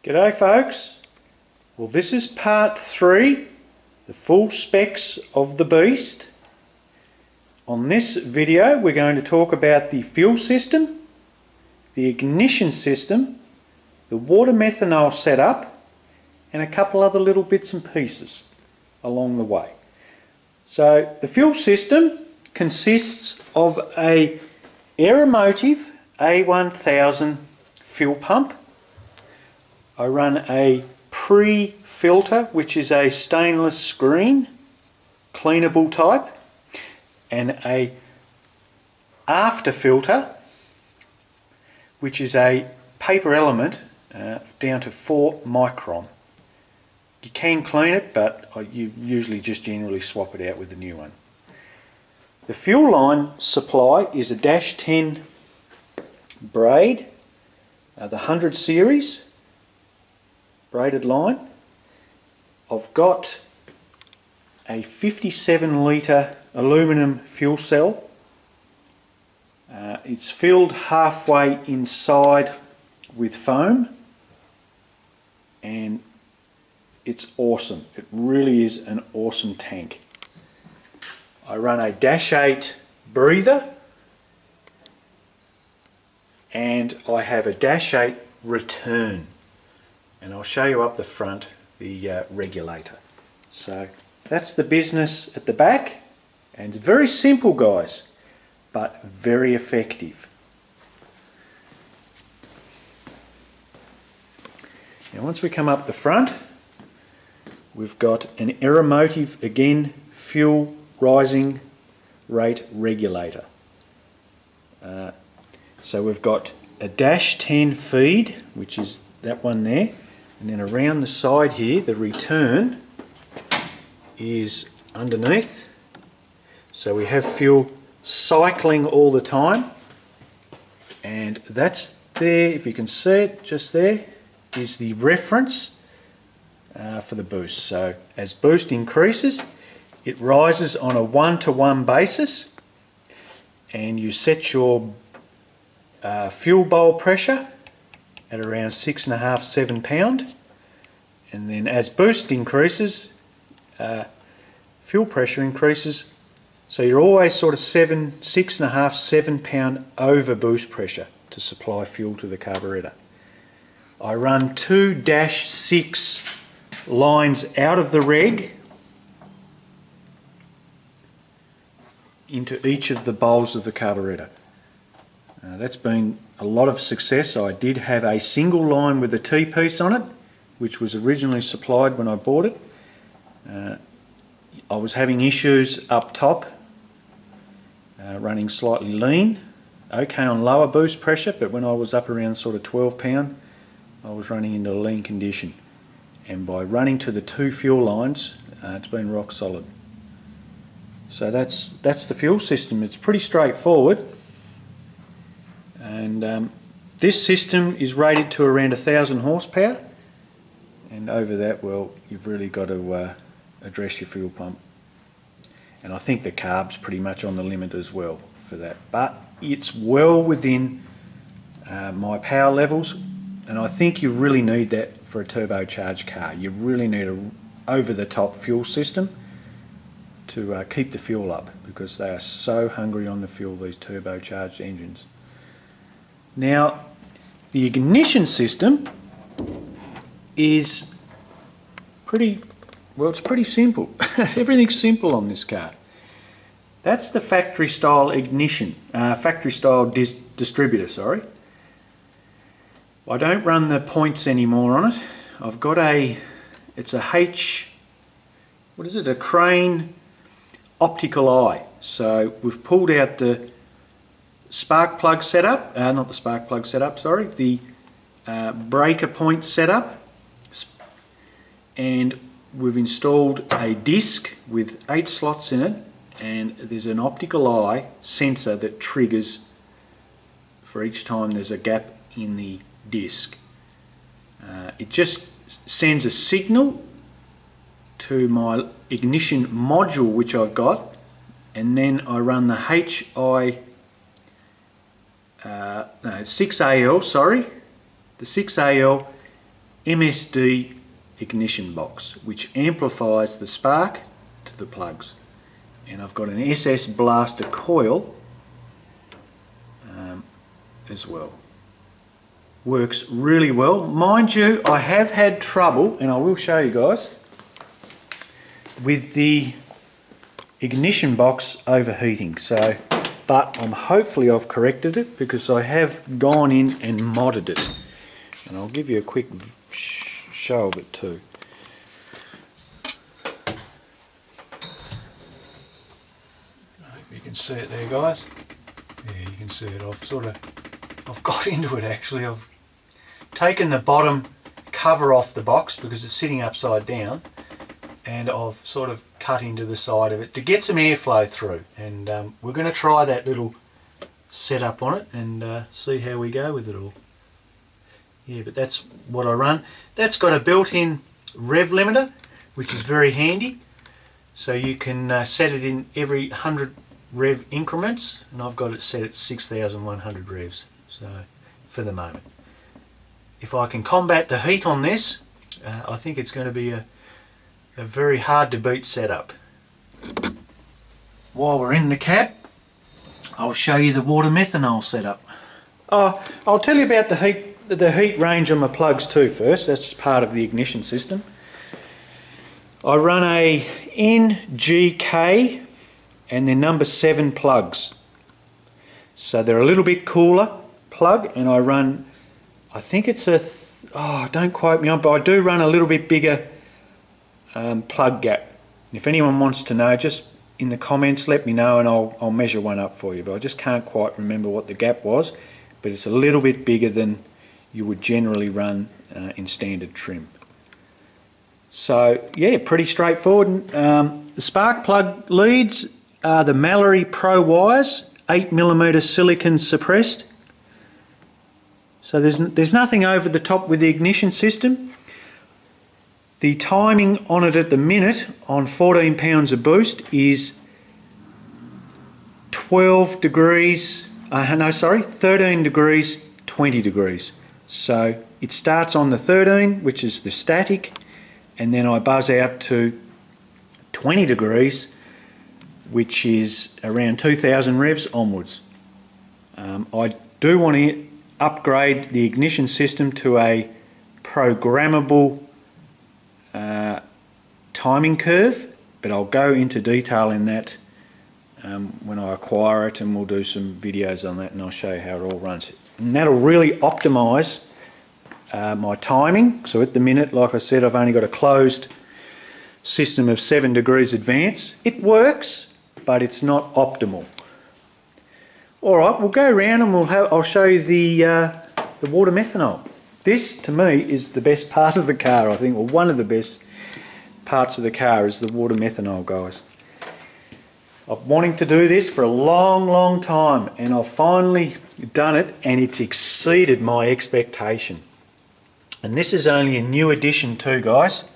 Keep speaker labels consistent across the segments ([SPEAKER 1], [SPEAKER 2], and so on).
[SPEAKER 1] G'day folks. Well, this is part 3, the full specs of the beast. On this video we're going to talk about the fuel system, the ignition system, the water methanol setup and a couple other little bits and pieces along the way. So the fuel system consists of a Aeromotive A1000 fuel pump. I run a pre-filter, which is a stainless screen, cleanable type, and a after filter, which is a paper element down to 4 micron. You can clean it, but you usually just generally swap it out with the new one. The fuel line supply is a -10 braid, the 100 series braided line. I've got a 57 litre aluminum fuel cell. It's filled halfway inside with foam and it's awesome. It really is an awesome tank. I run a -8 breather and I have a -8 return. And I'll show you up the front the regulator. So that's the business at the back, and very simple guys, but very effective. Now once we come up the front, we've got an Aeromotive, again, fuel rising rate regulator. So we've got a -10 feed, which is that one there. And then around the side here, the return is underneath. So we have fuel cycling all the time. And that's there, if you can see it, just there, is the reference for the boost. So as boost increases, it rises on a 1-to-1 basis. And you set your fuel bowl pressure at around 6.5–7 pound, and then as boost increases, fuel pressure increases, so you're always sort of 6.5–7 pound over boost pressure to supply fuel to the carburetor. I run 2 -6 lines out of the reg into each of the bowls of the carburetor. That's been a lot of success. I did have a single line with a T-piece on it, which was originally supplied when I bought it. I was having issues up top, running slightly lean, okay on lower boost pressure, but when I was up around sort of 12 pound, I was running into a lean condition. And by running to the 2 fuel lines, it's been rock solid. So that's the fuel system. It's pretty straightforward. And this system is rated to around 1,000 horsepower, and over that, well, you've really got to address your fuel pump. And I think the carb's pretty much on the limit as well for that, but it's well within my power levels, and I think you really need that for a turbocharged car. You really need a over-the-top fuel system to keep the fuel up, because they are so hungry on the fuel, these turbocharged engines. Now, the ignition system is it's pretty simple. Everything's simple on this car. That's the factory style ignition, factory style distributor, sorry. I don't run the points anymore on it. I've got it's a a Crane optical eye. So we've pulled out the spark plug setup, not the spark plug setup, sorry, the breaker point setup, and we've installed a disc with 8 slots in it, and there's an optical eye sensor that triggers for each time there's a gap in the disc. It just sends a signal to my ignition module, which I've got, and then I run the 6AL, sorry, the 6AL MSD ignition box, which amplifies the spark to the plugs. And I've got an SS blaster coil as well. Works really well. Mind you, I have had trouble, and I will show you guys, with the ignition box overheating. So, but hopefully I've corrected it, because I have gone in and modded it. And I'll give you a quick show of it too. I hope you can see it there, guys. Yeah, you can see it. I've got into it actually. I've taken the bottom cover off the box because it's sitting upside down, and I've sort of cut into the side of it to get some airflow through. And we're going to try that little setup on it and see how we go with it all. Yeah, but that's what I run. That's got a built-in rev limiter, which is very handy. So you can set it in every 100 rev increments, and I've got it set at 6,100 revs. So for the moment, if I can combat the heat on this, I think it's going to be a very hard to beat setup. While we're in the cab, I'll show you the water methanol setup. I'll tell you about the heat range on my plugs too first. That's part of the ignition system. I run a NGK and they're number 7 plugs. So they're a little bit cooler plug, and I run, I think it's don't quote me on, but I do run a little bit bigger plug gap. If anyone wants to know, just in the comments let me know and I'll measure one up for you, but I just can't quite remember what the gap was, but it's a little bit bigger than you would generally run in standard trim. So yeah, pretty straightforward. The spark plug leads are the Mallory Pro wires, 8mm silicon suppressed. So there's nothing over the top with the ignition system. The timing on it at the minute on 14 pounds of boost is 13 degrees, 20 degrees. So it starts on the 13, which is the static, and then I buzz out to 20 degrees, which is around 2000 revs onwards. I do want to upgrade the ignition system to a programmable timing curve, but I'll go into detail in that when I acquire it, and we'll do some videos on that and I'll show you how it all runs. And that'll really optimize my timing. So at the minute, like I said, I've only got a closed system of 7 degrees advance. It works, but it's not optimal. Alright, we'll go around and I'll show you the water methanol. This, to me, is the best part of the car, I think, or one of the best parts of the car is the water methanol, guys. I've been wanting to do this for a long time, and I've finally done it, and it's exceeded my expectation. And this is only a new addition too, guys.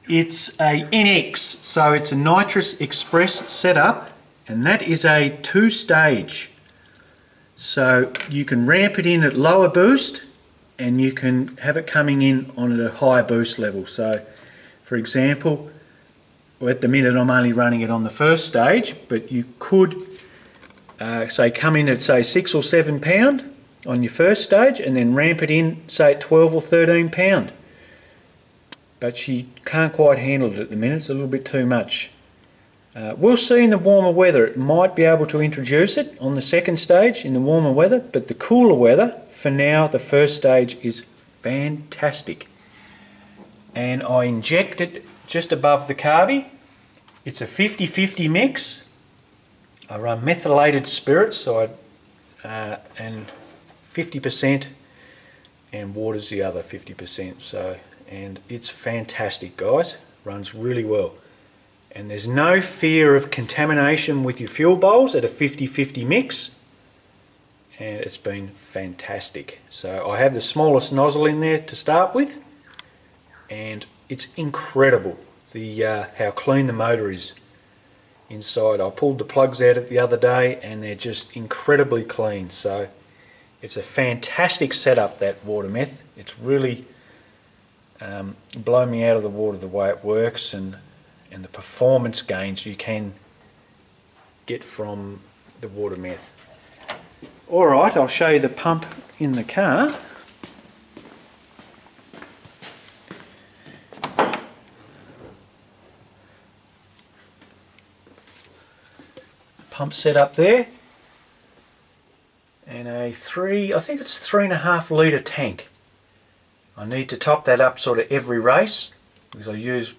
[SPEAKER 1] It's a NX, so it's a nitrous express setup, and that is a 2-stage. So you can ramp it in at lower boost, and you can have it coming in on a higher boost level. So for example, at the minute I'm only running it on the 1st stage, but you could say come in at say 6 or 7 pound on your 1st stage, and then ramp it in say at 12 or 13 pound. But she can't quite handle it at the minute, it's a little bit too much. We'll see in the warmer weather. It might be able to introduce it on the 2nd stage in the warmer weather, but the cooler weather, for now, the 1st stage is fantastic. And I inject it just above the carby. It's a 50-50 mix. I run methylated spirits, so and 50%, and water's the other 50%. So, and it's fantastic, guys. Runs really well. And there's no fear of contamination with your fuel bowls at a 50-50 mix. And it's been fantastic. So I have the smallest nozzle in there to start with, and it's incredible how clean the motor is inside. I pulled the plugs out the other day, and they're just incredibly clean. So it's a fantastic setup, that water meth. It's really blow me out of the water the way it works, and the performance gains you can get from the water meth. Alright, I'll show you the pump in the car. Pump set up there, and I think it's a 3.5 litre tank. I need to top that up sort of every race, because I use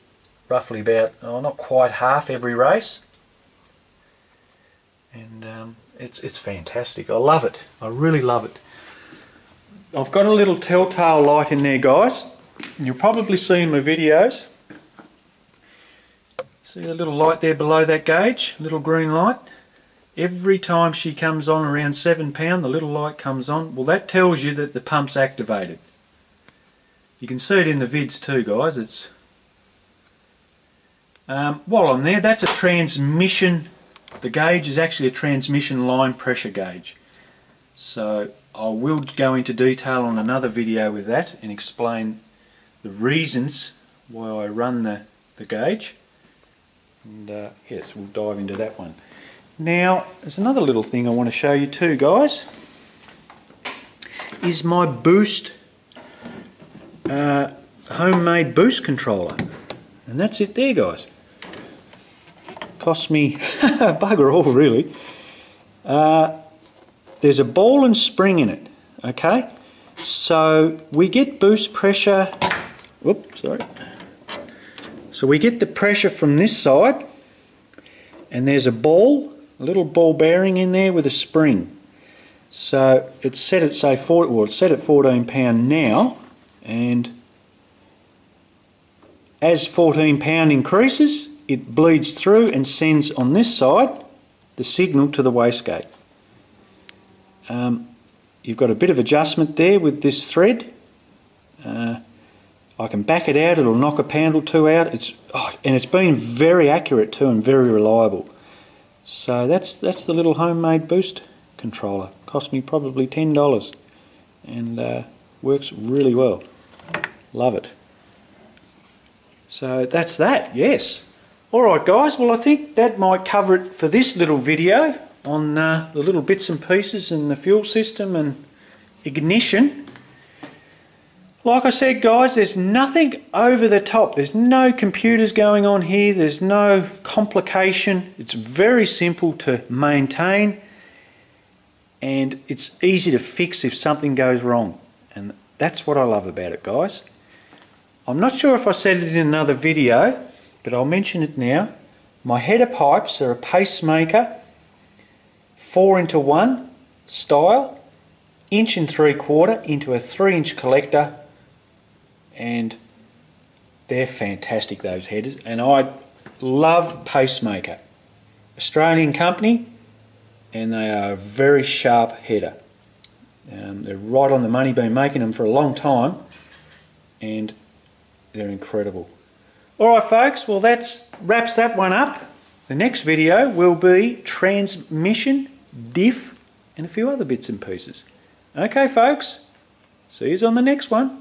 [SPEAKER 1] roughly about, not quite half every race. And it's fantastic. I love it. I really love it. I've got a little telltale light in there, guys. You'll probably see in my videos. See the little light there below that gauge? Little green light. Every time she comes on around 7 pound, the little light comes on. Well, that tells you that the pump's activated. You can see it in the vids too, guys. It's while I'm there, that's a transmission. The gauge is actually a transmission line pressure gauge. So I will go into detail on another video with that and explain the reasons why I run the gauge. And yes, we'll dive into that one. Now, there's another little thing I want to show you too, guys. Is my boost, homemade boost controller. And that's it there, guys. Cost me bugger all, really. There's a ball and spring in it, okay? So we get boost pressure, whoops, sorry. So we get the pressure from this side, and there's a ball, a little ball bearing in there with a spring. So it's set at, say, it's set at 14 pound now, and as 14 pound increases, it bleeds through and sends on this side the signal to the wastegate. You've got a bit of adjustment there with this thread. I can back it out, it'll knock a pound or two out. And it's been very accurate too and very reliable. So that's the little homemade boost controller. Cost me probably $10 and works really well. Love it. So that's that, yes. Alright guys, well I think that might cover it for this little video on the little bits and pieces and the fuel system and ignition. Like I said guys, there's nothing over the top. There's no computers going on here. There's no complication. It's very simple to maintain and it's easy to fix if something goes wrong. And that's what I love about it, guys. I'm not sure if I said it in another video, but I'll mention it now. My header pipes are a pacemaker 4:1 style, 1 3/4 into a 3-inch collector, and they're fantastic, those headers. And I love Pacemaker, Australian company, and they are a very sharp header. They're right on the money, been making them for a long time, and they're incredible. Alright folks, well that wraps that one up. The next video will be transmission, diff, and a few other bits and pieces. Okay folks, see you on the next one.